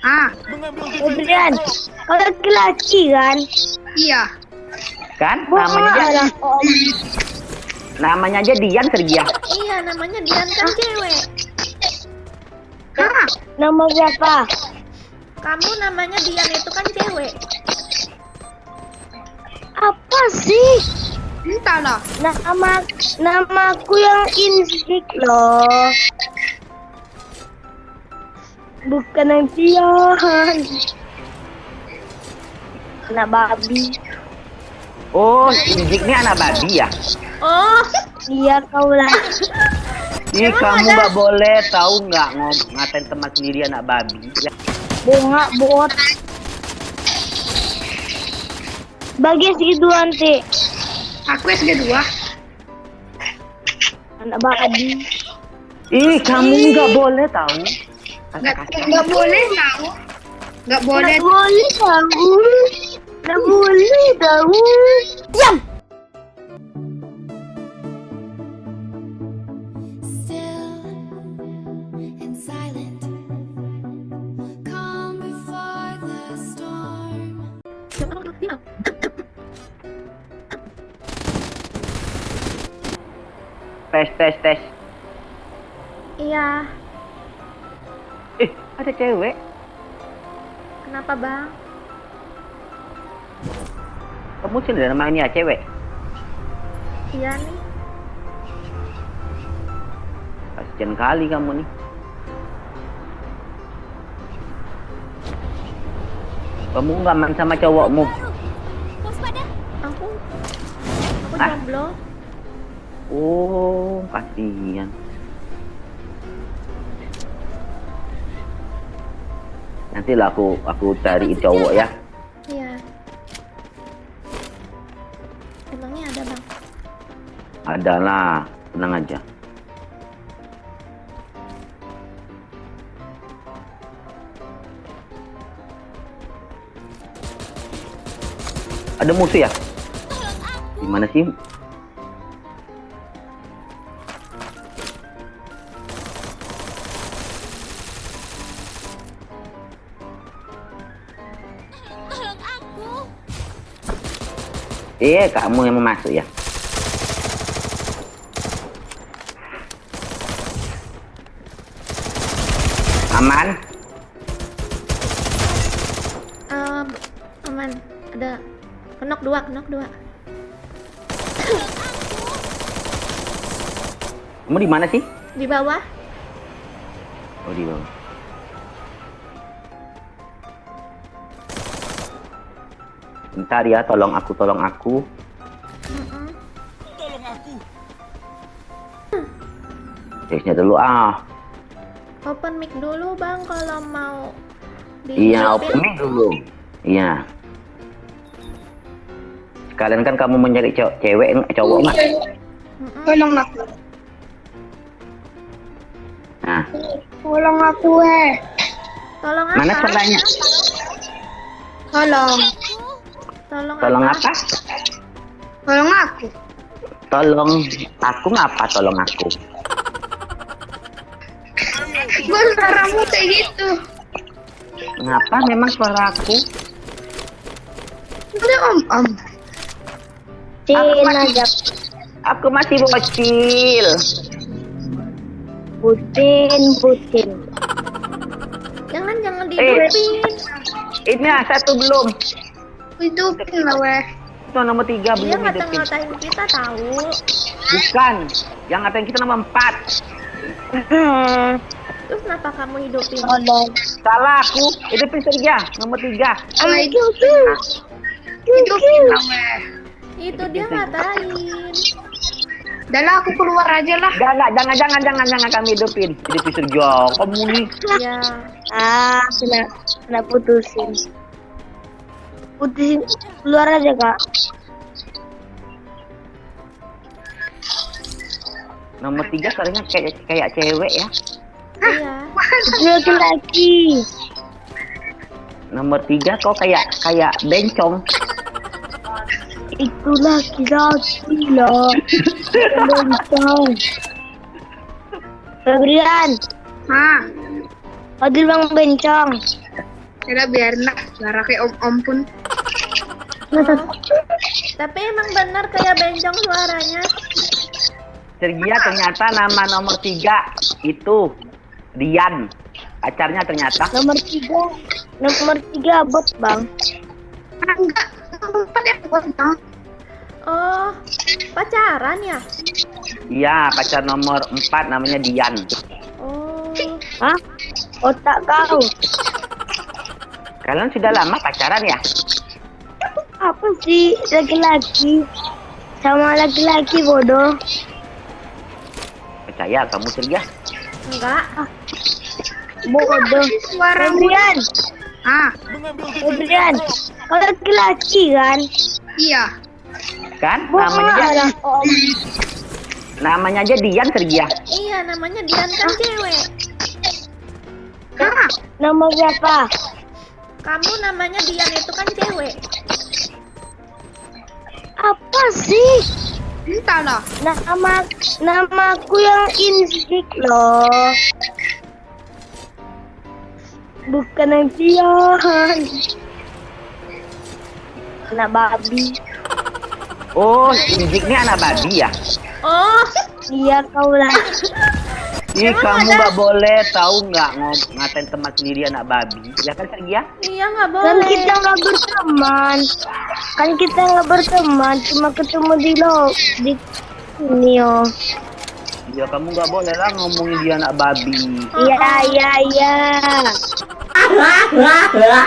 Ah, Febrian, kau laki-laki kan? iya. Kan Bohong. namanya aja Dian Sergia. Iya, namanya Dian kan cewek. Hah? Nama siapa? Kamu namanya Dian itu kan cewek. Apa sih? Entahlah. Namaku yang insik loh. Bukan yang Tian. Anak babi. Oh, Injik ini anak babi ya? Oh, Iya kau lah. Ih, kamu nggak boleh tahu nggak ngatain teman sendiri anak babi. Ya. Bunga bot. Bagi segitu nanti. Aku SG2. Anak babi. Ih, kamu nggak boleh tahu. Nggak boleh tahu. Nggak boleh. Nggak boleh tahu. Nggak boleh tahu. Diam. Still and silent, calm before the storm. diam. Tes. Iya, Ada cewek. kenapa bang? Kamu sudah namanya cewek. Iya nih. Kasian kali kamu nih. Kamu nggak main sama cowokmu. Waspada. Aku Ah. jomblo. Oh, kasihan. Nantilah aku cari cowok ya. Iya. Emangnya ada bang? Adalah, tenang aja. Ada musuh ya? Gimana sih? Tolong aku. Kamu yang mau masuk ya? Aman? Aman. Ada knock dua. Kamu di mana sih? Di bawah. Oh, di bawah. Bentar ya, tolong aku. Mm-mm. Tesnya dulu Open mic dulu bang kalau mau Iya, dihidupin. open mic dulu. Iya. Sekalian kan kamu mencari cowok nggak? Mm-mm. Tolong aku. Nah, Tolong aku, Tolong apa? mana caranya? Tolong. Tolong apa? Tolong aku. Tolong aku ngapa? Tolong aku. Suaramu kayak gitu. Ngapa memang suara aku? Udah om. Cina aja. Aku masih bocil. Putin. Jangan dihidupin. Ini satu belum. Hidupin lah weh. Itu nomor 3 Dia belum hidupin. ngata-ngatain kita tahu. Bukan. Yang ngatain kita nomor 4. Terus kenapa kamu hidupin? Tolong. Salah aku. Hidupin saja. Nomor 3. Hidupin lah weh. Itu dia ngatain. Udah lah, aku keluar aja lah. Jangan kami hidupin. Hidupin saja. Kamu nih. Ya. Kena putusin. Keluar aja kak. Nomor 3 suaranya kayak cewek ya. Iya. Laki-laki. Nomor 3 kok kayak bencong. Itu laki-laki loh. Bencong. Febrian, Hah? Adil bang bencong. Udah biarin lah, suara kayak om-om pun. Tapi emang benar kayak bencong suaranya. Sergia ternyata nama nomor 3 itu Dian. Pacarnya ternyata. Nomor 3 bot bang. Enggak, empat ya bang. Oh, pacaran ya? Iya, pacar nomor 4 namanya Dian. Oh, Hah? Otak kau. Kalian sudah lama pacaran ya? Apa sih laki-laki sama laki-laki bodoh? Percaya kamu Sergia? enggak. Bodoh. Suara Febrian, Ah, Febrian, kau laki-laki kan? iya. Kan? Bohong lah. Namanya aja Dian Sergia. Iya, namanya Dian kan cewek. Hah, Nama siapa? Kamu namanya Dian itu kan cewek. Apa sih? entahlah. Namaku yang insik loh. Bukan yang Dian. Anak babi. Oh, Injik ini anak babi ya? Oh, Iya kau lah. Ih, kamu nggak boleh tahu nggak ngatain teman sendiri anak babi. Ya kan Sergia? iya nggak Kan boleh. kita nggak berteman. Kan kita nggak berteman. Cuma ketemu di sini oh. Ya kamu nggak boleh lah ngomongin dia anak babi. Iya.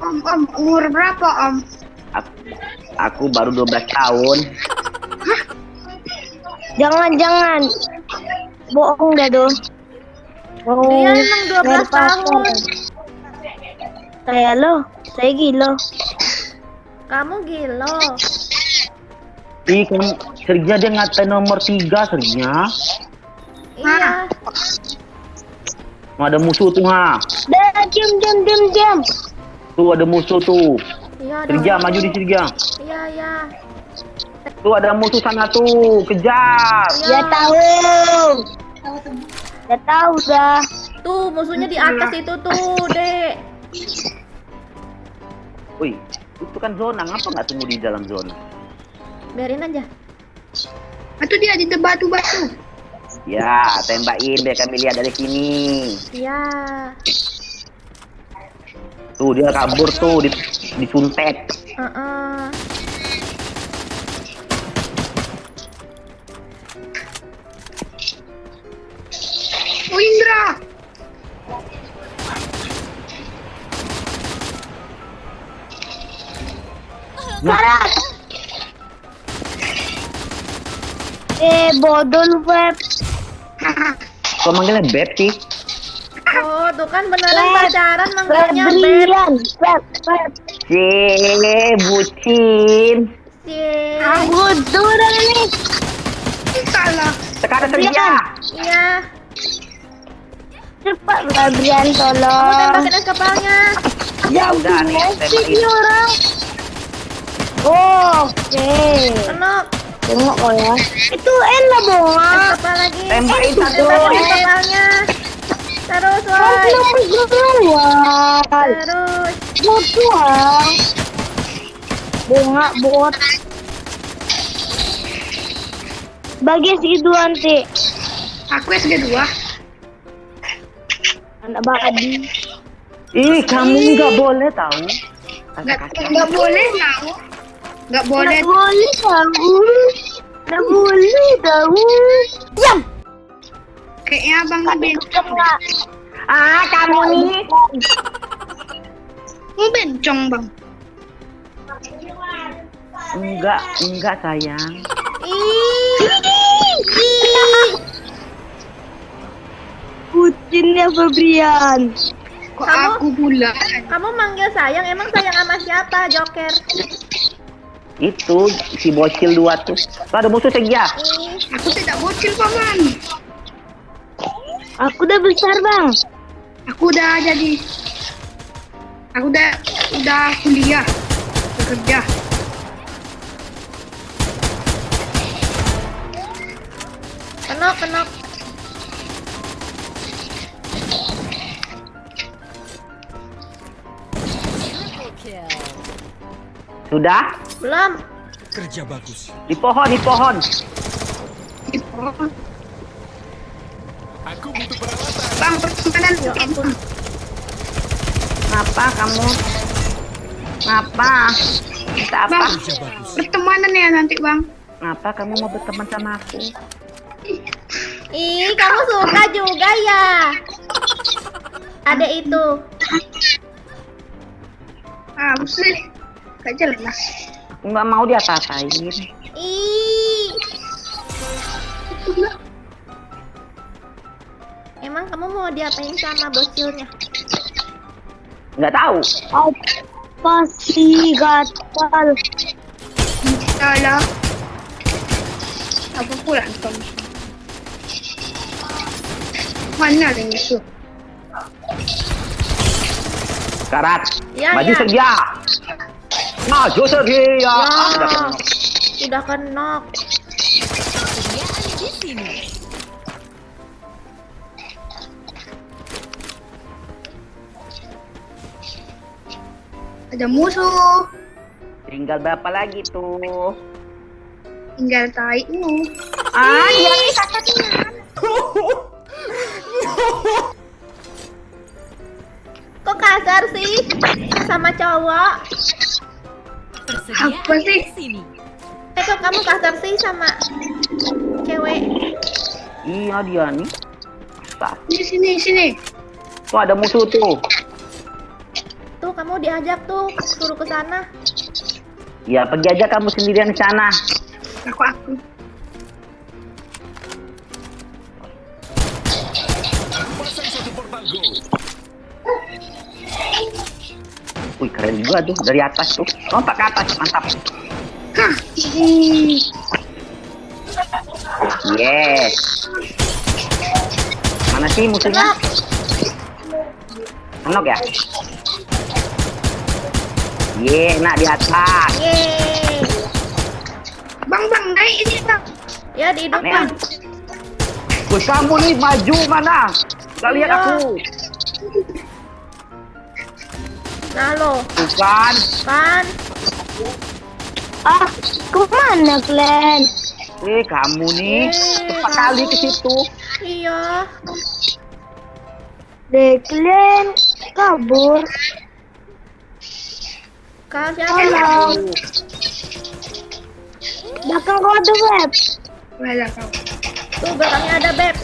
Om, umur berapa om? Aku baru 12 tahun. Jangan. Bohong dah dong. Dia emang 12 tahun. Saya gila. Kamu gila. Ih, kamu Sergia dia ngatain nomor 3 Sergia. Iya. Oh, ada musuh tuh ha. Dah, diam. Tuh ada musuh tuh. Iya. Sergia dong. maju di Sergia. Iya. Tuh ada musuh sana tuh. Kejar. Ya tahu. Ya tahu dah. Tuh musuhnya di atas itu tuh, Dek. Wih, itu kan zona. Ngapa nggak tunggu di dalam zona? Biarin aja. Atau dia di batu-batu? Ya, tembakin deh kami lihat dari sini. Iya. Tuh dia kabur tuh, disuntet. Heeh. Oh Indra, Nah, Bodoh lu Feb. kok manggilnya Beb sih? Oh, tuh kan beneran pacaran manggilnya Beb. Febrian. Feb. Bucin. Cie. Bodoh dah nih. entahlah. Sekarang Sergia. Iya. Cepat Febrian Kamu tolong. tembakin es kepalanya. Ya udah nih, Sini tembakin. orang. Oke. Kenok. Tengok kau ya. Itu enak Es bunga. kepal lagi. Tembakin satu. Tembakin es kepalnya. Terus, woi. Wah. Terus. Bodoh. Bunga bot. Bagi segitu nanti. Aku SG2. Anak babi. Ih, kamu nggak boleh tahu. Nggak boleh tahu. Nggak boleh. Nggak boleh tahu. Nggak boleh tahu. Diam. Kayaknya abang bencong. Enggak. Ah, kamu nih. Mau bencong bang. Enggak sayang. Putinnya Febrian. Kok Kamu- aku pula? Kamu manggil sayang, emang sayang sama siapa, Joker? Itu si bocil 2 tuh. Tuh ada musuh Sergia. Ih, Aku tidak bocil paman. Aku udah besar bang. Aku udah jadi. Aku udah kuliah, bekerja. kenok. Sudah? Belum. Kerja bagus. Di pohon, di pohon. Aku butuh peralatan. Bang, pertemanan Ya ampun. Ngapa kamu? Ngapa? Kita apa? Bang, Kerja bagus. pertemanan ya nanti bang. Ngapa kamu mau berteman sama aku? Ih, kamu suka juga ya? Ada itu. Ah, sih. Gak jelas. Aku nggak mau diata-atain. Ih. Emang kamu mau diapain sama bocilnya? Nggak tahu. Apa sih gatal? Salah. Apa pula kamu? Mana ada musuh? Karat. Ya, Maju ya. sedia. Maju sedia. Ya. Ah, udah kenal. Sudah kenok. Ada musuh. Tinggal berapa lagi tuh? Tinggal taimu. Ah, iya. Kok kasar sih sama cowok? Apa sih? Kok kamu kasar sih sama cewek? Iya dia nih. Masa? Sini. Tuh ada musuh tuh. Tuh kamu diajak tuh suruh ke sana. Ya pergi aja kamu sendirian ke sana. Aku. Aku pasang satu portal go. Wih keren juga tuh dari atas tuh. Lompat ke atas mantap. Hah. Yes. Mana sih musuhnya? Kenok ya? Ye, nak di atas. Yeay. Bang, naik ini bang. Ya dihidupkan. Wih kamu nih maju mana? Gak lihat Iya. aku. Nah lo, Bukan. kan? Ah, kemana Glenn? Kamu nih cepat kamu. kali ke situ. Iya. Glenn kabur. Kau siapa? Halo. Belakang kau ada web. Walah kau. Tuh belakangnya ada beb.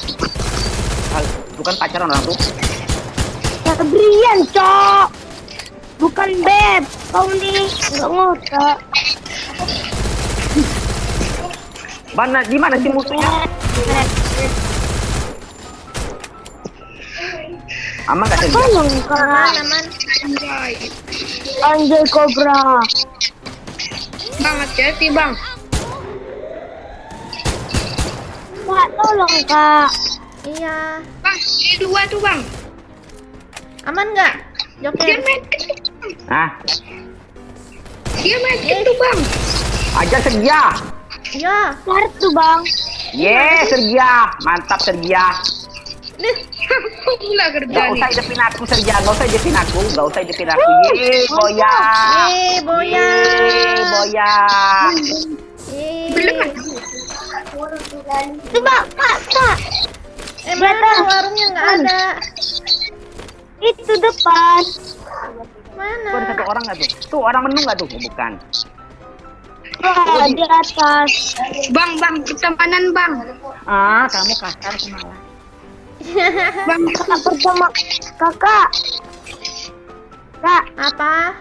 Bukan pacaran orang tuh. Sabrian, cok. Bukan beb. Kau nih nggak ngotak. Mana di mana sih musuhnya? Aman gak sih? Tolong Aman, kak. aman. Anjay. Anjay Cobra. Bang, hati-hati bang. Kak, tolong kak. Iya. Bang, ini dua tuh bang. Aman nggak? Dia Joker. medkit. Nah, Dia medkit tuh bang. ajar Sergia. Iya. Kartu bang. Yes, Sergia. Mantap Sergia. Nih. Apa pula kerja Gak nih? usah hidupin aku Sergia, gak usah hidupin aku, gak usah hidupin aku. Yeay, boya. Yeay, boya. Yeay, boya. Yeay. Belum kan? Coba kak. Mana warungnya nggak ada? Itu depan. Mana? Tuh ada satu orang gak tuh? Tuh orang menung gak tuh? Oh, bukan. Kak, di atas. Bang, pertemanan bang. Ah, kamu kasar malah. Bang, Kak bersama kakak. Kak, Apa?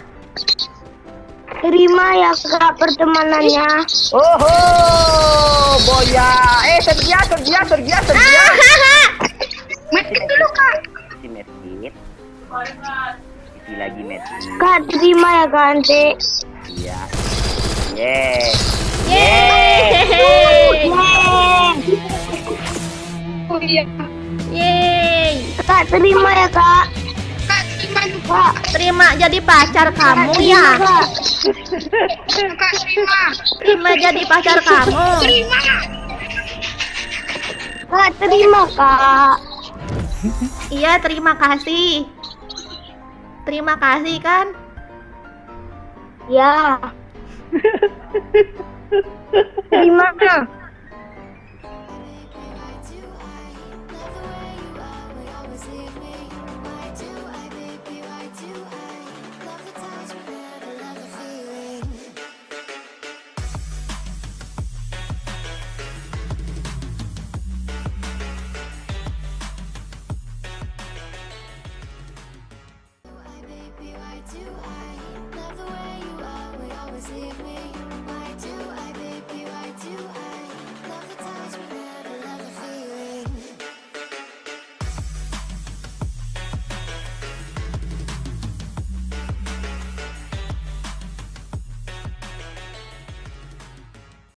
terima ya kak pertemanannya. Oh, boya. Sergia. medkit dulu kak. Si medkit. Isi lagi medkit. Kak, terima ya kak Ante. Iya. Yes. Yeay. Oh iya. Yeay. Kak, terima ya kak. Kak, terima tuh Kak, Terima jadi pacar kamu ya. Kak. kak, terima. Terima jadi pacar kamu. Terima. Kak, terima kak. Iya, terima kasih. Terima kasih kan? Ya. Terima.